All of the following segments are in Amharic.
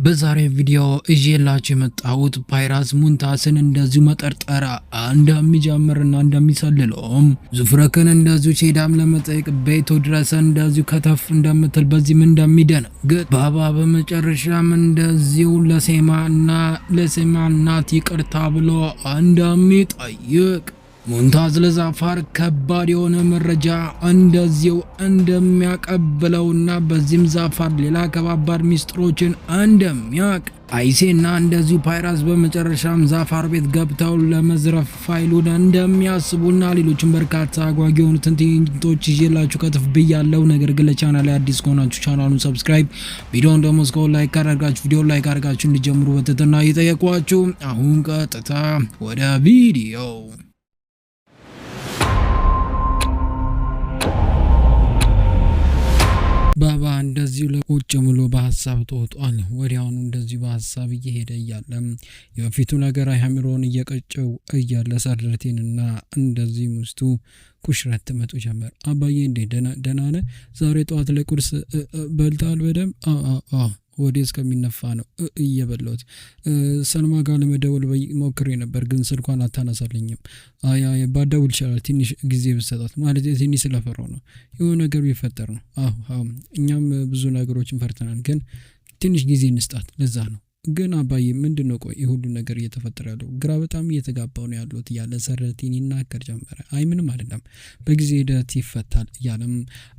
በዛሬ ቪዲዮ እጄላችሁ የመጣሁት ፓይራስ ሙንታስን እንደዚሁ መጠርጠር እንደሚጀምርና እንደሚሰልለውም ዙፍረክን እንደዚሁ ቼዳም ለመጠየቅ ቤቱ ድረስ እንደዚሁ ከተፍ እንደምትል በዚህም እንደሚደነግጥ ባባ በመጨረሻም እንደዚሁ ለሴማ እናት ይቅርታ ብሎ እንደሚጠይቅ ሙንታዝ ለዛፋር ከባድ የሆነ መረጃ እንደዚሁ እንደሚያቀብለውና በዚህም ዛፋር ሌላ ከባባድ ሚስጥሮችን እንደሚያቅ አይሴና እንደዚሁ ፓይራስ በመጨረሻም ዛፋር ቤት ገብተው ለመዝረፍ ፋይሉን እንደሚያስቡና ሌሎችን በርካታ አጓጊ የሆኑትን ትዕይንቶች ይዤላችሁ ከትፍ ብያለሁ። ነገር ግን ለቻናል ላይ አዲስ ከሆናችሁ ቻናሉን ሰብስክራይብ፣ ቪዲዮውን ደግሞ እስከሆነ ላይክ አድርጋችሁ ቪዲዮውን ላይክ አድርጋችሁ እንዲጀምሩ በትህትና እየጠየኳችሁ አሁን ቀጥታ ወደ ቪዲዮ ባባ እንደዚሁ ለቁጭ ብሎ በሐሳብ ተወጧል። ወዲያውኑ እንደዚሁ በሐሳብ እየሄደ እያለ የፊቱ ነገር አይምሮን እየቀጨው እያለ ሰርደቴንና እንደዚህ ሙስቱ ኩሽረት ትመጡ ጀመር። አባዬ እንዴ ደህና ነህ? ዛሬ ጠዋት ላይ ቁርስ በልታል? በደንብ ወዴ እስከሚነፋ ነው እየበላሁት። ሰልማ ጋር ለመደወል ሞክሬ ነበር ግን ስልኳን አታነሳልኝም። ባደውል ይችላል ትንሽ ጊዜ ብሰጣት ማለት ትንሽ ስለፈራው ነው። የሆነ ነገር ቢፈጠር ነው። እኛም ብዙ ነገሮችን ፈርተናል ግን ትንሽ ጊዜ እንስጣት ለዛ ነው። ግን አባዬ ምንድነው ቆይ ሁሉ ነገር እየተፈጠረ ያለው? ግራ በጣም እየተጋባው ነው ያሉት እያለ ሰረቲን ይናገር ጀመረ። አይ ምንም አይደለም በጊዜ ሂደት ይፈታል እያለም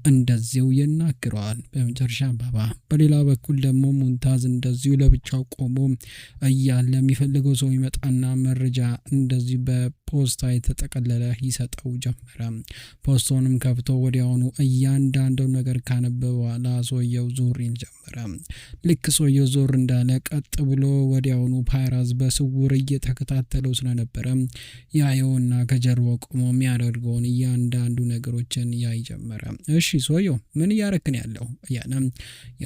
እንደዚሁ ይናገረዋል። በመጨረሻ ባባ በሌላ በኩል ደግሞ ሙንታዝ እንደዚሁ ለብቻው ቆሞ እያለ የሚፈልገው ሰው ይመጣና መረጃ እንደዚሁ በፖስታ የተጠቀለለ ይሰጠው ጀመረ። ፖስታውንም ከፍቶ ወዲያውኑ እያንዳንዱ ነገር ካነበበ በኋላ ሰውየው ዞር ይል ጀመረ። ልክ ሰውየው ዞር እንዳለ ቀጥ ብሎ ወዲያውኑ ፓይራስ በስውር እየተከታተለው ስለነበረ ያየውና ከጀርባው ቆሞ የሚያደርገውን እያንዳንዱ ነገሮችን ያይ ጀመረ። እሺ ሰውየው ምን እያረክን ያለው እያለ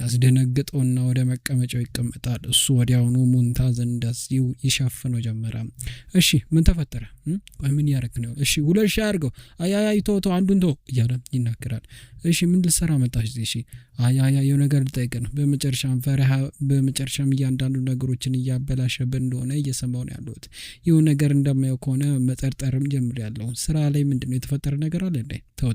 ያስደነግጠውና ወደ መቀመጫው ይቀመጣል። እሱ ወዲያውኑ ሙንታዝ እንደዚሁ ይሸፍነው ጀመረ። እሺ ምን ተፈጠረ? ምን እያረክን ነው? እሺ ሁለት ሺህ አድርገው ቶ አንዱን ቶ እያለ ይናገራል። እሺ ምን ልሰራ መጣሽ? እሺ የሆነ ነገር ልጠይቅ ነው። በመጨረሻም እያንዳንዱ ነገሮችን እያበላሸብን እንደሆነ እየሰማው ነው ያለሁት። ይሁን ነገር እንደማየው ከሆነ መጠርጠርም ጀምሬያለሁ። ስራ ላይ ምንድነው የተፈጠረ ነገር አለ እንዴ? ተው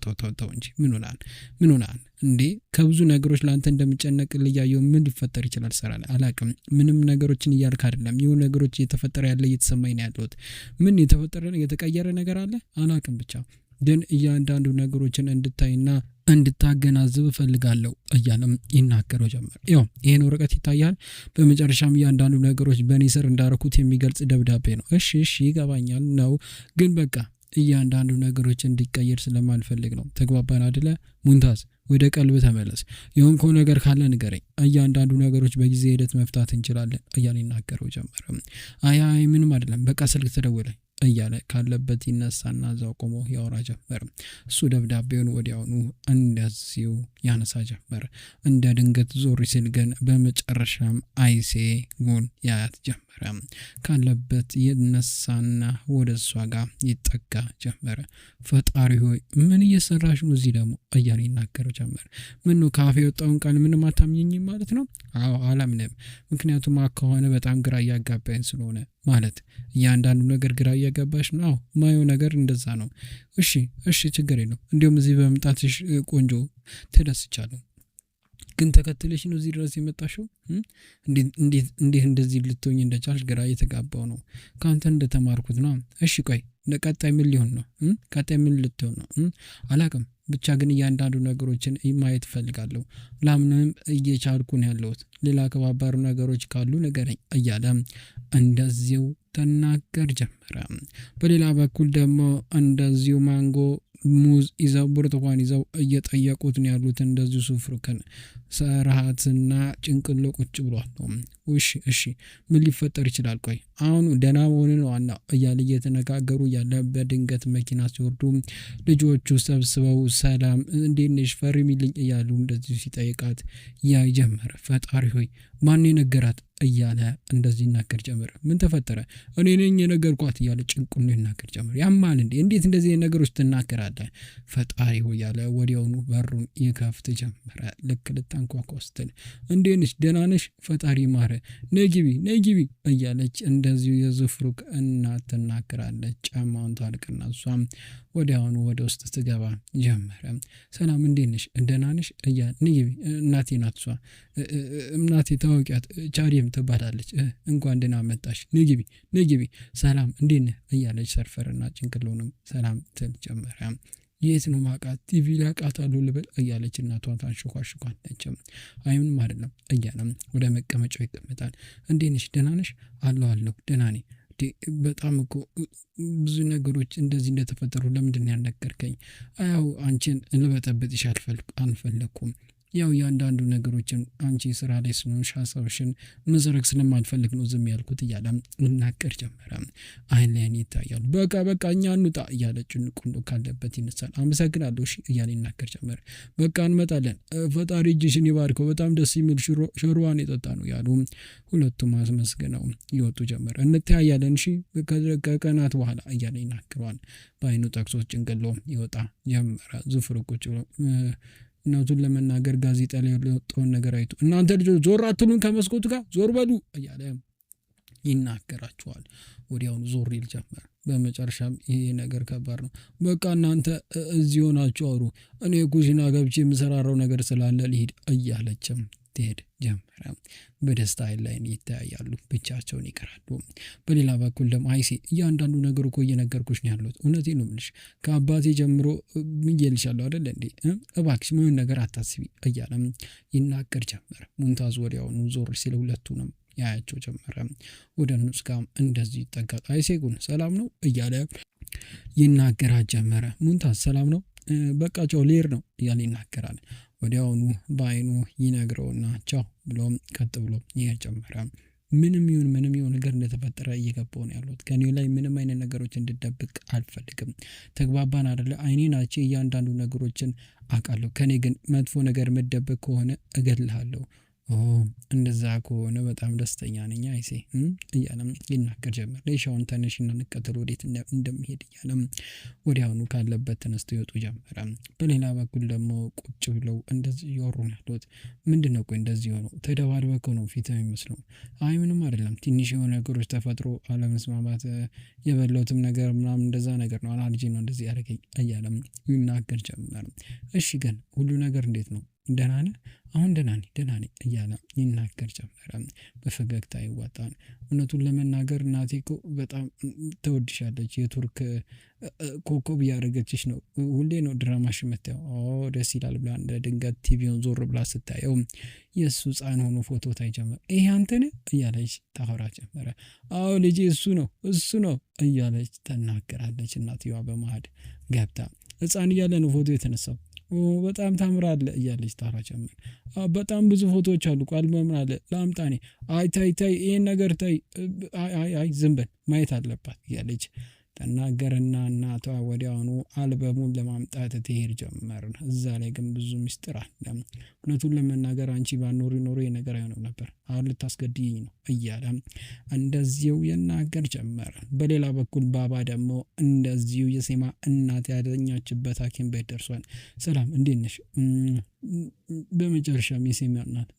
እንጂ ምን ሆናል እንዴ? ከብዙ ነገሮች ላንተ እንደምጨነቅልህ እያየሁ ምን ሊፈጠር ይችላል? ስራ ላይ አላቅም። ምንም ነገሮችን እያልክ አይደለም። ይሁን ነገሮች እየተፈጠረ ያለ እየተሰማኝ ነው ያለሁት። ምን የተፈጠረ የተቀየረ ነገር አለ? አላቅም ብቻ ግን እያንዳንዱ ነገሮችን እንድታይና እንድታገናዝብ እፈልጋለሁ እያለም ይናገረው ጀመር። ይሄን ወረቀት ይታያል። በመጨረሻም እያንዳንዱ ነገሮች በእኔ ስር እንዳረኩት የሚገልጽ ደብዳቤ ነው። እሺ ይገባኛል ነው ግን በቃ እያንዳንዱ ነገሮች እንዲቀየር ስለማልፈልግ ነው። ተግባባን አይደለ? ሙንታዝ ወደ ቀልብ ተመለስ። የሆንከው ነገር ካለ ንገረኝ። እያንዳንዱ ነገሮች በጊዜ ሂደት መፍታት እንችላለን እያለ ይናገረው ጀመረ። አይ ምንም አይደለም በቃ ስልክ ተደወለ እያለ ካለበት ይነሳና እዛው ቆሞ ያወራ ጀመር። እሱ ደብዳቤውን ወዲያውኑ እንደዚሁ ያነሳ ጀመር። እንደ ድንገት ዞር ሲል ግን በመጨረሻም አይሴ ጉን ያያት ጀመረ። ካለበት ይነሳና ወደ እሷ ጋር ይጠጋ ጀመረ። ፈጣሪ ሆይ ምን እየሰራሽ ነው እዚህ ደግሞ እያለ ይናገረው ጀመር። ምን ነው ካፌ የወጣውን ቃል ምንም አታምኚኝም ማለት ነው? አዎ አላምንም። ምክንያቱም ከሆነ በጣም ግራ እያጋባኝ ስለሆነ ማለት እያንዳንዱ ነገር ግራ እያጋባሽ ነው። ማየው ነገር እንደዛ ነው። እሺ ችግር የለውም። እንዲሁም እዚህ በመምጣትሽ ቆንጆ ተደስቻለሁ። ግን ተከትለሽ ነው እዚህ ድረስ የመጣሽው? እንዴት እንደዚህ ልትሆኝ እንደቻልሽ ግራ እየተጋባው ነው። ካንተ እንደተማርኩት ነው። እሺ ቆይ ቀጣይ ምን ሊሆን ነው? ቀጣይ ምን ልትሆን ነው? አላቅም ብቻ ግን እያንዳንዱ ነገሮችን ማየት ፈልጋለሁ። ላምንም እየቻልኩ ነው ያለሁት። ሌላ ከባባሩ ነገሮች ካሉ ንገረኝ እያለ እንደዚሁ ተናገር ጀመረ። በሌላ በኩል ደግሞ እንደዚሁ ማንጎ ሙዝ ይዘው ብርቱካን ይዘው እየጠየቁት ነው ያሉት። እንደዚሁ ሱፍሩክን ሰራሃትና ጭንቅሎ ቁጭ ብሏል ነው። እሺ ምን ሊፈጠር ይችላል? ቆይ አሁን ደህና መሆን ነው ዋና እያለ እየተነጋገሩ ያለ በድንገት መኪና ሲወርዱ ልጆቹ ሰብስበው ሰላም እንዴት ነሽ ፈርሚልኝ እያሉ እንደዚሁ ሲጠይቃት ያይ ጀመረ። ፈጣሪ ሆይ ማን ነገራት እያለ እንደዚህ ይናገር ጀመረ። ምን ተፈጠረ? እኔ ነኝ የነገርኳት እያለ ጭንቁን ይናገር ጀመረ። ያማል እንዴ? እንዴት እንደዚህ ነገሮች ትናገራለህ? ፈጣሪ ሆይ ያለ ወዲያውኑ በሩን ይከፍት ጀመረ። ልክ ልታንኳኳ ስትል እንዴት ነሽ? ደህና ነሽ? ፈጣሪ ማረ፣ ነይ ግቢ ነይ ግቢ እያለች እንደዚሁ የዙፍሩክ እናት ትናገራለች። ጫማውን ታልቅና እሷም ወዲያውኑ ወደ ውስጥ ትገባ ጀመረ። ሰላም እንዴት ነሽ? ደህና ነሽ? እያለ ነይ ግቢ፣ እናቴ ናት እሷ፣ እናቴ ታወቂያት ቻሪም ትባላለች፣ እንኳን ደህና መጣሽ፣ ነይ ግቢ ነይ ግቢ፣ ሰላም እንዴት ነህ? እያለች ሰርፈርና ጭንቅሎንም ሰላም ትል ጀመረ። የት ነው ማቃት? ቲቪ ላይ አውቃታለሁ ልበል እያለች እናቷን ታንሾኳሾኳለች። አይ ምንም አይደለም እያለም ወደ መቀመጫው ይቀመጣል። እንዴት ነሽ? ደህና ነሽ? አለሁ ደህና ነኝ። በጣም እኮ ብዙ ነገሮች እንደዚህ እንደተፈጠሩ ለምንድን ያልነገርከኝ? ያው አንቺን ልበጠብጥሽ አልፈለኩም። ያው ያንዳንዱ ነገሮችን አንቺ ስራ ላይ ስለሆንሽ ሀሳብሽን መዘረግ ስለማልፈልግ ነው ዝም ያልኩት እያለ ይናገር ጀመረ። አይን ላይ ይታያሉ። በቃ እኛ እንውጣ እያለ ጭንቁንዶ ካለበት ይነሳል። አመሰግናለሁ እሺ እያለ ይናገር ጀመረ። በቃ እንመጣለን፣ ፈጣሪ እጅሽን ይባርከው፣ በጣም ደስ የሚል ሾርባን የጠጣ ነው ያሉ ሁለቱም አስመስግነው ይወጡ ጀመረ። እንተያያለን እሺ ከቀናት በኋላ እያለ ይናገረዋል። በአይኑ ጠቅሶ ጭንቅሎ ይወጣ ጀመረ። ዙፍሩኮች እናቱን ለመናገር ጋዜጣ ላይ የወጣውን ነገር አይቶ እናንተ ልጆች ዞር አትሉን ከመስኮቱ ጋር ዞር በሉ እያለ ይናገራቸዋል። ወዲያውኑ ዞር ይል ጀመር። በመጨረሻም ይሄ ነገር ከባድ ነው፣ በቃ እናንተ እዚህ ሆናችሁ አውሩ፣ እኔ ኩሽና ገብቼ የምሰራራው ነገር ስላለ ልሂድ እያለችም ትሄድ ጀመረ። በደስታ ላይ ይተያያሉ፣ ብቻቸውን ይቀራሉ። በሌላ በኩል ደግሞ አይሴ እያንዳንዱ ነገር እኮ እየነገርኩሽ ነው ያለሁት፣ እውነቴን ነው የምልሽ፣ ከአባቴ ጀምሮ ምዬልሻለሁ አይደል እንዴ? እባክሽ ምን ነገር አታስቢ እያለም ይናገር ጀመረ። ሙንታዝ ወዲያውኑ ዞር ሲል ሁለቱንም ያያቸው ጀመረ። ወደ ኑስ ጋር እንደዚህ ይጠጋል። አይሴ ጉን ሰላም ነው እያለ ይናገራት ጀመረ። ሙንታዝ ሰላም ነው በቃ ቻው ልሄድ ነው እያለ ይናገራል። ወዲያውኑ በአይኑ ይነግረውና ቻው ብሎም ቀጥ ብሎ ይሄድ ጀመረ። ምንም ይሁን ነገር እንደተፈጠረ እየገባው ነው ያሉት። ከኔ ላይ ምንም አይነት ነገሮች እንድደብቅ አልፈልግም። ተግባባን አይደለ? አይኔናቸው እያንዳንዱ ነገሮችን አውቃለሁ። ከኔ ግን መጥፎ ነገር መደበቅ ከሆነ እገድልሃለሁ። እንደዛ ከሆነ በጣም ደስተኛ ነኝ አይሴ እያለም ይናገር ጀመር። ሌሻውን ተነሽና እንቀጥል ወዴት እንደሚሄድ እያለም ወዲያውኑ ካለበት ተነስቶ ይወጡ ጀመረ። በሌላ በኩል ደግሞ ቁጭ ብለው እንደዚህ እያወሩ ነው ያሉት። ምንድነው ቆይ እንደዚህ ሆኖ ተደባድበው ነው ፊት የሚመስለው? አይ ምንም አይደለም፣ ትንሽ የሆነ ነገሮች ተፈጥሮ አለመስማማት፣ የበላሁትም ነገር ምናምን እንደዛ ነገር ነው፣ አላርጂ ነው እንደዚህ ያደረገኝ እያለም ይናገር ጀመረ። እሺ ግን ሁሉ ነገር እንዴት ነው? ደህና ነህ? አሁን ደህና ነኝ እያለ ይናገር ጀመረ። በፈገግታ ይዋጣል። እውነቱን ለመናገር እናቴ እኮ በጣም ትወድሻለች፣ የቱርክ ኮከብ እያደረገችሽ ነው፣ ሁሌ ነው ድራማሽ የምታየው፣ ደስ ይላል ብላ እንደ ድንገት ቲቪውን ዞር ብላ ስታየው የእሱ ሕፃን ሆኖ ፎቶ ታይ ጀመረ። ይሄ አንተ ነህ እያለች ታወራ ጀመረ። አዎ ልጄ እሱ ነው እያለች ተናገራለች። እናትየዋ በመሀል ገብታ ሕፃን እያለ ነው ፎቶ የተነሳው፣ በጣም ታምራለህ እያለች ታራ ጀመር። በጣም ብዙ ፎቶዎች አሉ፣ አልበም አለ ላምጣኔ። አይ ታይ ይሄን ነገር ታይ፣ አይ ዝም በል ማየት አለባት እያለች ተናገረና እናቷ ወዲያውኑ አልበሙን ለማምጣት ትሄድ ጀመር። እዛ ላይ ግን ብዙ ምስጢር አለ። እውነቱን ለመናገር አንቺ ባኖሪ ኖሮ ነገር አይሆንም ነበር፣ አሁን ልታስገድይኝ ነው እያለ እንደዚሁ ይናገር ጀመር። በሌላ በኩል ባባ ደግሞ እንደዚሁ የሴማ እናት ያገኘችበት ሐኪም ቤት ደርሷል። ሰላም እንዴት ነሽ? በመጨረሻም የሴማ እናት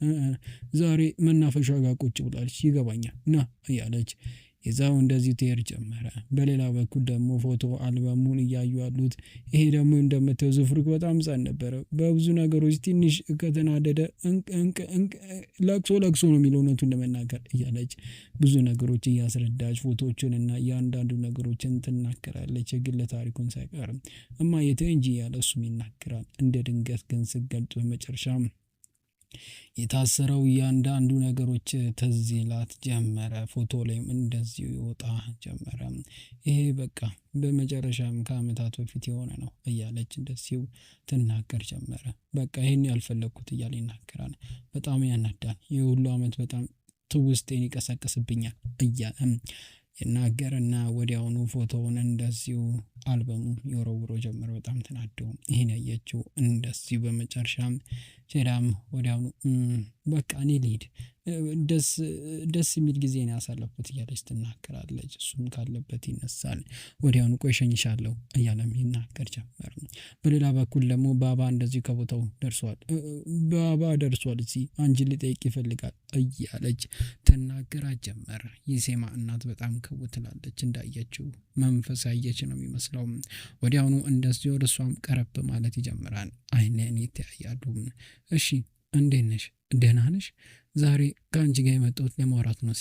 ዛሬ መናፈሻ ጋር ቁጭ ብላለች፣ ይገባኛል ና እያለች ይዛው እንደዚህ ትሄድ ጀመረ። በሌላ በኩል ደግሞ ፎቶ አልበሙን እያዩ ያሉት ይሄ ደግሞ እንደምታየው ዙፍሩክ በጣም ሕፃን ነበረ። በብዙ ነገሮች ትንሽ ከተናደደ ለቅሶ ነው የሚለው እውነቱን ለመናገር እያለች ብዙ ነገሮች እያስረዳች ፎቶዎችን እና እያንዳንዱ ነገሮችን ትናገራለች። የግል ታሪኩን ሳይቀር እማዬ ተይ እንጂ እያለ እሱም ይናገራል። እንደ ድንገት ግን ስገልጽ በመጨረሻም የታሰረው እያንዳንዱ ነገሮች ትዝ ይላት ጀመረ። ፎቶ ላይም እንደዚሁ ይወጣ ጀመረ። ይሄ በቃ በመጨረሻም ከአመታት በፊት የሆነ ነው እያለች እንደዚሁ ትናገር ጀመረ። በቃ ይሄን ያልፈለኩት እያለ ይናገራል። በጣም ያናዳል፣ ይህ ሁሉ አመት በጣም ትውስጤን ይቀሰቅስብኛል እያለ ይናገርና ወዲያውኑ ፎቶውን እንደዚሁ አልበሙ የወረውሮ ጀመር። በጣም ተናደው ይሄን ያየችው እንደዚህ በመጨረሻም ሴዳም ወዲያውኑ በቃ እኔ ልሂድ ደስ የሚል ጊዜ ነው ያሳለፍኩት እያለች ትናገራለች። እሱም ካለበት ይነሳል። ወዲያውኑ ቆይ እሸኝሻለሁ እያለም ይናገር ጀመር። በሌላ በኩል ደግሞ ባባ እንደዚህ ከቦታው ደርሷል። ባባ ደርሷል እዚህ አንቺን ሊጠይቅ ይፈልጋል እያለች ትናገራት ጀመር። የሴማ እናት በጣም ክው ትላለች። እንዳየችው መንፈስ ያየች ነው የሚመስለው። ወዲያውኑ እንደዚህ ወደ እሷም ቀረብ ማለት ይጀምራል። አይኔን ይተያያሉ። እሺ እንዴት ነሽ? ደህና ነሽ? ዛሬ ከአንቺ ጋር የመጣሁት ለማውራት ነው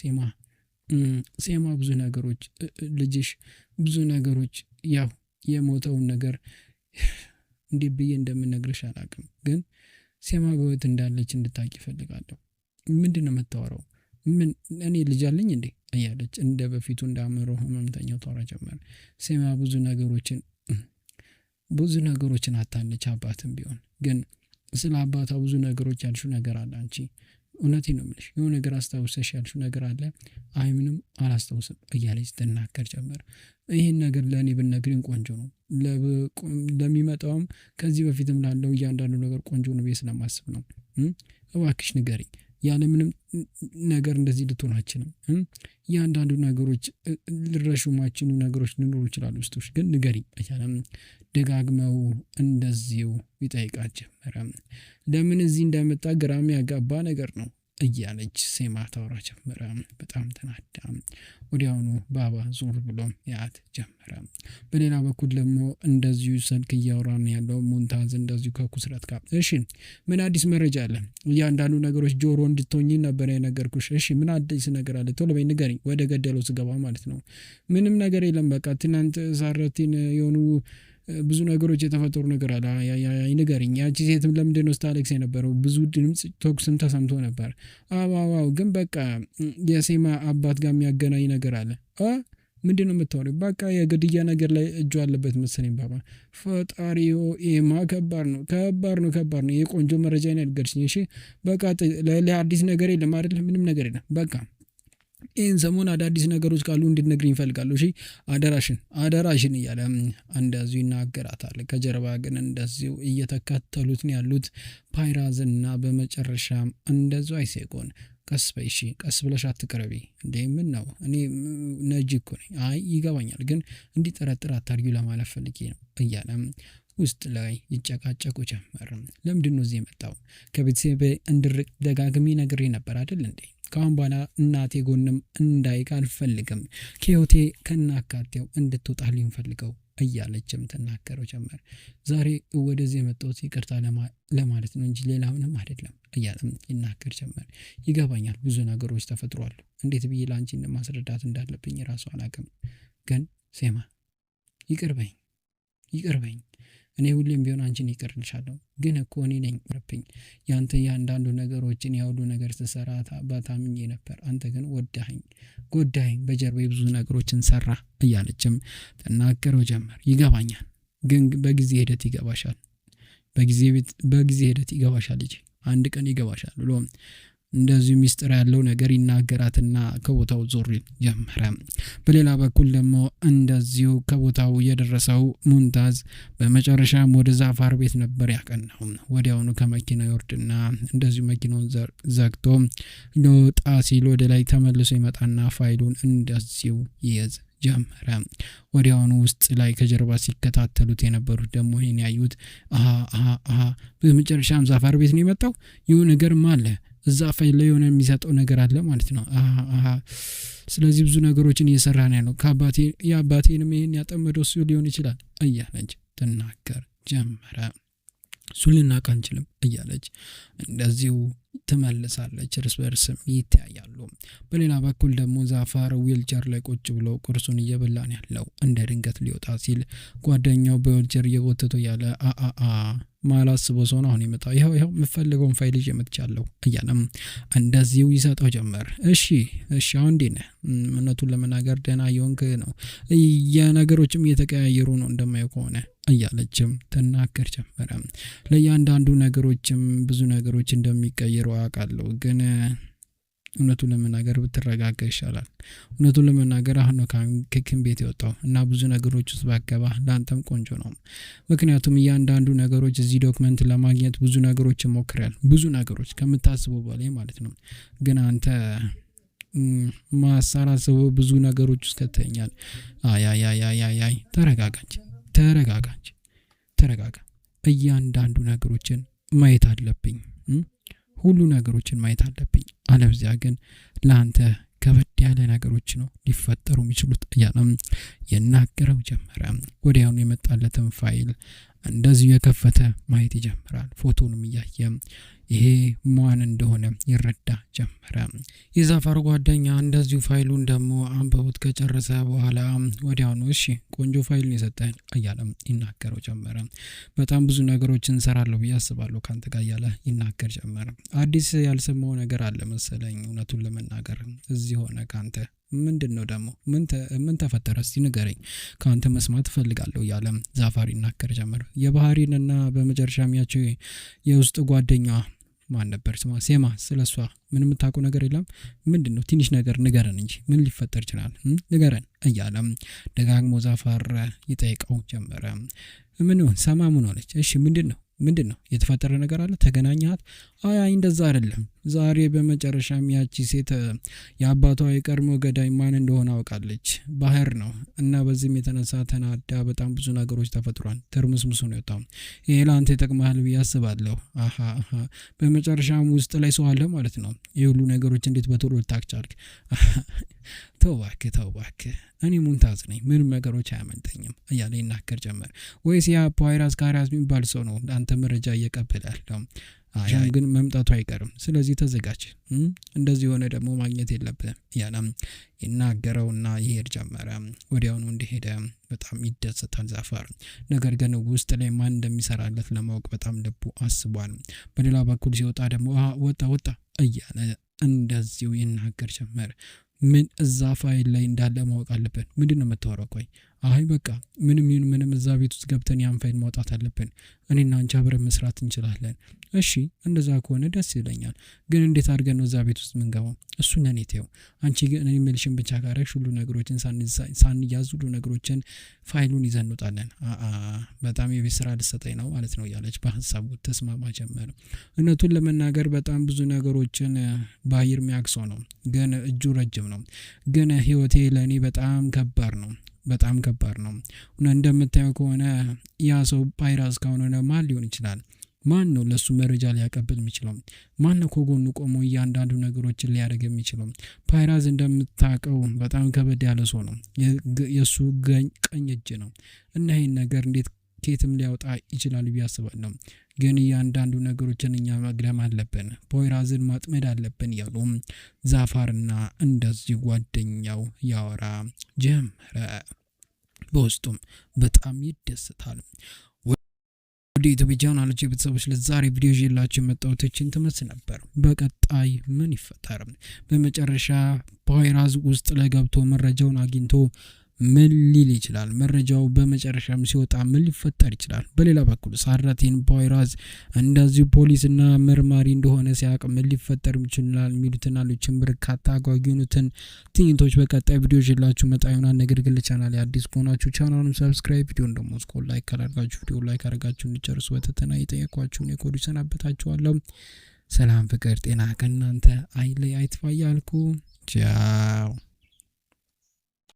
ሴማ ብዙ ነገሮች ልጅሽ ብዙ ነገሮች ያው የሞተውን ነገር እንዴት ብዬ እንደምነግርሽ አላውቅም፣ ግን ሴማ በህይወት እንዳለች እንድታውቂ እፈልጋለሁ። ምንድነው የምታወራው? ምን እኔ ልጅ አለኝ እንዴ እያለች እንደ በፊቱ እንዳመረው ህመምተኛው ታወራ ጀመር። ሴማ ብዙ ነገሮችን አታለች። አባትም ቢሆን ግን ስለ አባቷ ብዙ ነገሮች ያልሽው ነገር አለ አንቺ። እውነቴን ነው የምልሽ፣ የሆነ ነገር አስታውሰሽ ያልሽው ነገር አለ። አይ ምንም አላስታውስም እያለች ትናገር ጀመር። ይህን ነገር ለእኔ ብትነግሪኝ ቆንጆ ነው፣ ለሚመጣውም ከዚህ በፊትም ላለው እያንዳንዱ ነገር ቆንጆ ነው ብዬ ስለማስብ ነው። እባክሽ ንገሪኝ። ያለምንም ነገር እንደዚህ ልትሆን አትችልም። እያንዳንዱ ነገሮች ልረሹማችኑ ነገሮች ሊኖሩ ይችላሉ ውስጦች፣ ግን ንገሪኝ እያለም ደጋግመው እንደዚሁ ይጠይቃት ጀመረ። ለምን እዚህ እንደመጣ ግራም ያጋባ ነገር ነው እያለች ሴማ ታወራ ጀመረ። በጣም ተናዳ ወዲያውኑ ባባ ዞር ብሎ ያት ጀመረ። በሌላ በኩል ደግሞ እንደዚሁ ስልክ እያወራን ያለው ሙንታዝ እንደዚሁ ከኩስረት ጋር እሺ ምን አዲስ መረጃ አለ? እያንዳንዱ ነገሮች ጆሮ እንድትሆኚ ነበር የነገርኩሽ። እሺ ምን አዲስ ነገር አለ? ቶሎ በይ ንገሪኝ። ወደ ገደለው ስገባ ማለት ነው። ምንም ነገር የለም። በቃ ትናንት ሳረቲን የሆኑ ብዙ ነገሮች የተፈጠሩ ነገር አለ። ንገሪኝ። ያቺ ሴትም ለምንድነው ስታለቅስ የነበረው? ብዙ ድምጽ ተኩስም ተሰምቶ ነበር። አዋው ግን በቃ የሴማ አባት ጋር የሚያገናኝ ነገር አለ። ምንድነው የምታወሪው? በቃ የግድያ ነገር ላይ እጁ አለበት መሰለኝ ባባ። ፈጣሪው ኤማ ከባድ ነው። የቆንጆ መረጃ ነው ያልገርሽኝ። እሺ በቃ ለአዲስ ነገር የለም አይደል? ምንም ነገር የለም። በቃ ይህን ሰሞን አዳዲስ ነገሮች ካሉ እንድትነግሪኝ እፈልጋለሁ። እሺ አደራሽን እያለ እንደዚሁ ይናገራታል። ከጀርባ ግን እንደዚሁ እየተከተሉት ነው ያሉት ፓይራዝና በመጨረሻም እንደዚሁ አይሴቆን ቀስ በይ እሺ፣ ቀስ ብለሽ አትቅረቢ። እንዴ ምን ነው? እኔ ነጂ እኮ ነኝ። አይ ይገባኛል፣ ግን እንዲጠረጥር አታርጊው ለማለት ፈልጌ ነው እያለ ውስጥ ላይ ይጨቃጨቁ ጀመር። ለምንድን ነው እዚህ የመጣው? ከቤተሰቤ እንድርቅ ደጋግሜ ነግሬ ነበር አይደል እንዴ? ካሁን በኋላ እናቴ ጎንም እንዳይቅ አልፈልግም። ከህይወቴ ከናካቴው እንድትወጣልኝ ፈልገው እያለችም ትናገረው ጀመር። ዛሬ ወደዚህ የመጣሁት ይቅርታ ለማለት ነው እንጂ ሌላ ምንም አይደለም እያለም ይናገር ጀመር። ይገባኛል፣ ብዙ ነገሮች ተፈጥሯል። እንዴት ብዬ ለአንቺ ማስረዳት እንዳለብኝ ራሱ አላውቅም። ግን ሴማ ይቅርበኝ። እኔ ሁሌም ቢሆን አንቺን ይቅርልሻለሁ። ግን እኮ እኔ ነኝ ረብኝ ያንተ ያንዳንዱ ነገሮችን ያውዱ ነገር ተሰራ ባታምኜ ነበር። አንተ ግን ጎዳኸኝ፣ በጀርባዬ ብዙ ነገሮችን ሰራ እያለችም ተናገረው ጀመር። ይገባኛል፣ ግን በጊዜ ሂደት ይገባሻል። ልጅ አንድ ቀን ይገባሻል ብሎ እንደዚሁ ሚስጥር ያለው ነገር ይናገራትና ከቦታው ዞር ጀመረ። በሌላ በኩል ደግሞ እንደዚሁ ከቦታው የደረሰው ሙንታዝ በመጨረሻም ወደ ዛፋር ቤት ነበር ያቀናው። ወዲያውኑ ከመኪና ይወርድና እንደዚሁ መኪናውን ዘግቶ ሊወጣ ሲል ወደ ላይ ተመልሶ ይመጣና ፋይሉን እንደዚሁ ይይዝ ጀመረ። ወዲያውኑ ውስጥ ላይ ከጀርባ ሲከታተሉት የነበሩት ደግሞ ይሄን ያዩት በመጨረሻም ዛፋር ቤት ነው የመጣው። ይሁን ነገርም አለ እዛ ፋይል ላይ የሆነ የሚሰጠው ነገር አለ ማለት ነው። ስለዚህ ብዙ ነገሮችን እየሰራ ነው ያለው። የአባቴንም ይሄን ያጠመደው እሱ ሊሆን ይችላል እያለች ትናገር ጀመረ። እሱን ልናውቅ አንችልም እያለች እንደዚሁ ትመልሳለች። እርስ በርስም ይተያያሉ። በሌላ በኩል ደግሞ ዛፋር ዊልቸር ላይ ቁጭ ብሎ ቁርሱን እየበላን ያለው እንደ ድንገት ሊወጣ ሲል ጓደኛው በዊልቸር እየጎተተው ያለ ማላስበው ሰው ነው አሁን የመጣው። ይኸው የምፈልገውን ፋይል ይዤ መጥቻለሁ እያለም እንደዚሁ ይሰጠው ጀመር። እሺ አሁን እንዴት ነህ? እውነቱን ለመናገር ደህና እየሆንክ ነው? የነገሮችም እየተቀያየሩ ነው እንደማየው ከሆነ እያለችም ትናገር ጀመረ። ለእያንዳንዱ ነገሮችም ብዙ ነገሮች እንደሚቀየሩ አውቃለሁ፣ ግን እውነቱን ለመናገር ብትረጋጋ ይሻላል። እውነቱን ለመናገር አሁን ነው ከኪም ቤት የወጣው እና ብዙ ነገሮች ውስጥ ባገባ ለአንተም ቆንጆ ነው። ምክንያቱም እያንዳንዱ ነገሮች እዚህ ዶክመንት ለማግኘት ብዙ ነገሮች ሞክረሃል፣ ብዙ ነገሮች ከምታስበው በላይ ማለት ነው። ግን አንተ ማሳራሰቡ ብዙ ነገሮች ውስጥ ከተኛል። አይ ተረጋጋ። እያንዳንዱ ነገሮችን ማየት አለብኝ፣ ሁሉ ነገሮችን ማየት አለብኝ። አለበለዚያ ግን ለአንተ ከበድ ያለ ነገሮች ነው ሊፈጠሩ የሚችሉት እያለም የናገረው ጀመረ። ወዲያውኑ የመጣለትን ፋይል እንደዚህ የከፈተ ማየት ይጀምራል። ፎቶንም እያየ ይሄ ማን እንደሆነ ይረዳ ጀመረ። የዛፋር ጓደኛ እንደዚሁ ፋይሉን ደግሞ አንብቦት ከጨረሰ በኋላ ወዲያውኑ እሺ ቆንጆ ፋይል ነው የሰጠን እያለም ይናገረው ጀመረ። በጣም ብዙ ነገሮችን እንሰራለሁ ብዬ አስባለሁ ካንተ ጋር እያለ ይናገር ጀመረ። አዲስ ያልሰማው ነገር አለ መሰለኝ እውነቱን ለመናገር እዚህ ሆነ ካንተ ምንድነው ደግሞ ምን ተፈጠረ እስቲ ንገረኝ፣ ካንተ መስማት ፈልጋለሁ እያለ ዛፋር ይናገር ጀመረ። የባህሪንና በመጨረሻም ያቸው የውስጥ ጓደኛ ማን ነበር ስማ ሴማ፣ ስለሷ ምንም የምታውቀው ነገር የለም? ምንድነው ትንሽ ነገር ንገረን እንጂ ምን ሊፈጠር ይችላል ንገረን እያለ ደጋግሞ ዛፋር ይጠይቀው ጀመረ። ምን ሰማሙን ሆነች? እሺ ምንድነው የተፈጠረ ነገር አለ? ተገናኛት? አይ እንደዛ አይደለም። ዛሬ በመጨረሻም ያቺ ሴት የአባቷ የቀድሞ ገዳይ ማን እንደሆነ አውቃለች። ባህር ነው እና በዚህም የተነሳ ተናዳ በጣም ብዙ ነገሮች ተፈጥሯል። ተርምስምሱ ነው የወጣው። ይሄ ለአንተ ይጠቅምሃል ብዬ አስባለሁ። በመጨረሻም ውስጥ ላይ ሰው አለ ማለት ነው። የሁሉ ነገሮች እንዴት በቶሎ ልታክቻልክ? ተው እባክህ እኔ ሙንታዝ ነኝ፣ ምንም ነገሮች አያመልጠኝም እያለ ይናገር ጀመር። ወይስ ያ ፖይራዝ ካሪያዝ የሚባል ሰው ነው ለአንተ መረጃ እየቀበለ ያለው? ግን መምጣቱ አይቀርም፣ ስለዚህ ተዘጋጅ። እንደዚህ ሆነ ደግሞ ማግኘት የለብህም እያለም ይናገረውና ይሄድ ጀመረ። ወዲያውኑ እንደሄደ በጣም ይደሰታል ዛፋር። ነገር ግን ውስጥ ላይ ማን እንደሚሰራለት ለማወቅ በጣም ልቡ አስቧል። በሌላ በኩል ሲወጣ ደግሞ ወጣ እያለ እንደዚሁ ይናገር ጀመር። ምን እዛ ፋይል ላይ እንዳለ ማወቅ አለብን። ምንድነው የምታወራው? ቆይ አይ በቃ ምንም እዛ ቤት ውስጥ ገብተን ያን ፋይል ማውጣት አለብን። እኔና አንቺ አብረን መስራት እንችላለን። እሺ እንደዛ ከሆነ ደስ ይለኛል። ግን እንዴት አድርገን ነው እዛ ቤት ውስጥ የምንገባው? እሱን ለኔ ተይው። አንቺ ግን እኔ የምልሽን ብቻ ካረግሽ ሁሉ ነገሮችን ሳንያዝ ሁሉ ነገሮችን ፋይሉን ይዘን እንወጣለን። በጣም የቤት ስራ ልትሰጠኝ ነው ማለት ነው እያለች በሀሳቡ ተስማማ ጀመር። እውነቱን ለመናገር በጣም ብዙ ነገሮችን ባይር የሚያክሰው ነው፣ ግን እጁ ረጅም ነው። ግን ህይወቴ ለእኔ በጣም ከባድ ነው። እንደምታየው ከሆነ ያ ሰው ፓይራዝ ከሆነ ማን ሊሆን ይችላል? ማን ነው ለሱ መረጃ ሊያቀብል የሚችለው? ማን ነው ከጎኑ ቆሞ እያንዳንዱ ነገሮችን ሊያደርግ የሚችለው? ፓይራዝ እንደምታውቀው በጣም ከበድ ያለ ሰው ነው። የሱ ቀኝ እጅ ነው እና ይሄን ነገር እንዴት ኬትም ሊያወጣ ይችላል ብዬ አስባለሁ። ግን እያንዳንዱ ነገሮችን እኛ መግደም አለብን፣ ፖይራዝን ማጥመድ አለብን እያሉ ዛፋርና እንደዚህ ጓደኛው ያወራ ጀመረ። በውስጡም በጣም ይደሰታል። ወደ ዩቲዩብ ቻናላችን ቤተሰቦች ለዛሬ ቪዲዮ ይዤላችሁ የመጣሁት እቺን ትመስል ነበር። በቀጣይ ምን ይፈጠር? በመጨረሻ ፖይራዝ ውስጥ ላይ ገብቶ መረጃውን አግኝቶ ምን ሊል ይችላል? መረጃው በመጨረሻም ሲወጣ ምን ሊፈጠር ይችላል? በሌላ በኩል ሳራቴን ፖይራዝ እንደዚህ ፖሊስና መርማሪ እንደሆነ ሲያውቅ ምን ሊፈጠር ይችላል የሚሉትና ሌሎችም በርካታ አጓጊኑትን ትዕይንቶች በቀጣይ ቪዲዮ ይዤላችሁ መጣ ይሆናል። ነገር ግን ለቻናሌ አዲስ ከሆናችሁ ቻናሉን ሰብስክራይብ፣ ቪዲዮን ደግሞ ላይክ ካላደረጋችሁ ቪዲዮ ላይክ አድርጋችሁ እንዲጨርሱ በትህትና እየጠየኳችሁን የኮዱ ሰናበታችኋለሁ። ሰላም፣ ፍቅር፣ ጤና ከእናንተ አይለይ አይጥፋ እያልኩ ቻው።